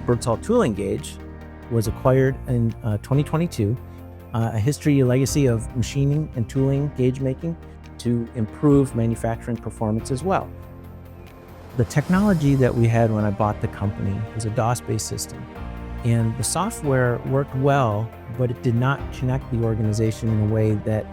Birdsall Tool Gage was acquired in 2022, a history, a legacy of machining and tooling gauge making to improve manufacturing performance as well. The technology that we had when I bought the company was a DOS-based system. And the software worked well, but it did not connect the organization in a way that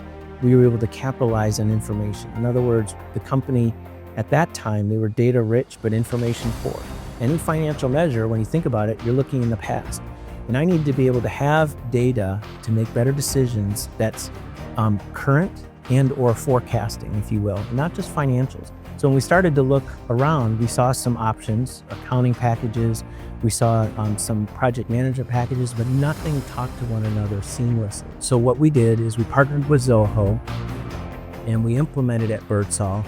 we were able to capitalize on information. In other words, the company at that time, they were data rich, but information poor. Any financial measure, when you think about it, you're looking in the past. And I need to be able to have data to make better decisions that's current and or forecasting, if you will, not just financials. So when we started to look around, we saw some options, accounting packages, we saw some project management packages, but nothing talked to one another seamlessly. So what we did is we partnered with Zoho and we implemented at Birdsall,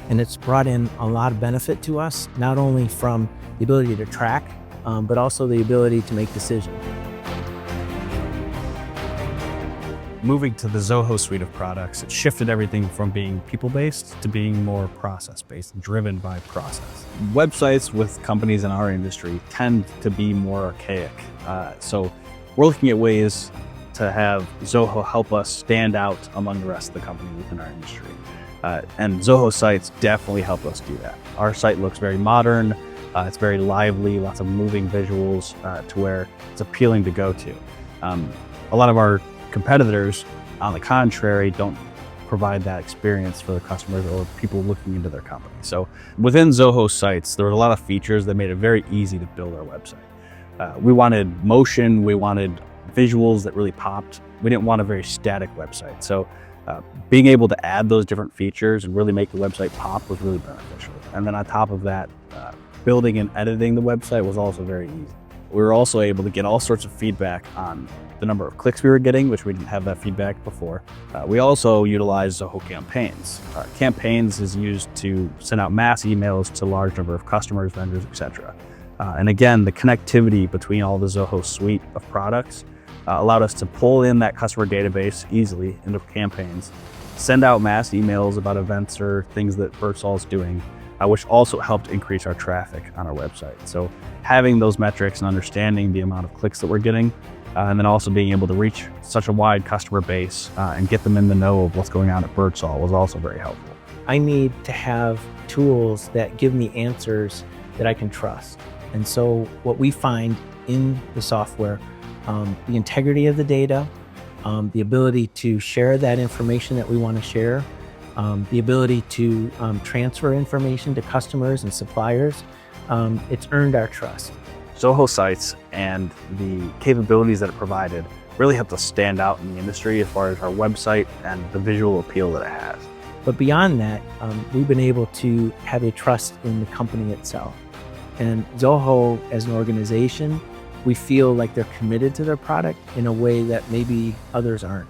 and it's brought in a lot of benefit to us, not only from the ability to track, but also the ability to make decisions. Moving to the Zoho suite of products, it shifted everything from being people-based to being more process-based, driven by process. Websites with companies in our industry tend to be more archaic. So we're looking at ways to have Zoho help us stand out among the rest of the company within our industry. And Zoho sites definitely help us do that. Our site looks very modern, it's very lively, lots of moving visuals to where it's appealing to go to. A lot of our competitors, on the contrary, don't provide that experience for the customers or people looking into their company. So within Zoho sites, there were a lot of features that made it very easy to build our website. We wanted motion, we wanted visuals that really popped. We didn't want a very static website. So being able to add those different features and really make the website pop was really beneficial. And then on top of that, building and editing the website was also very easy. We were also able to get all sorts of feedback on the number of clicks we were getting, which we didn't have that feedback before. We also utilize Zoho Campaigns. Campaigns is used to send out mass emails to a large number of customers, vendors, etc. And again, the connectivity between all the Zoho suite of products allowed us to pull in that customer database easily into Campaigns, send out mass emails about events or things that Birdsall is doing, which also helped increase our traffic on our website. So having those metrics and understanding the amount of clicks that we're getting, and then also being able to reach such a wide customer base and get them in the know of what's going on at Birdsall was also very helpful. I need to have tools that give me answers that I can trust. And so what we find in the software, the integrity of the data, the ability to share that information that we want to share, the ability to transfer information to customers and suppliers, it's earned our trust. Zoho sites and the capabilities that it provided really helped us stand out in the industry as far as our website and the visual appeal that it has. But beyond that, we've been able to have a trust in the company itself. And Zoho as an organization, we feel like they're committed to their product in a way that maybe others aren't.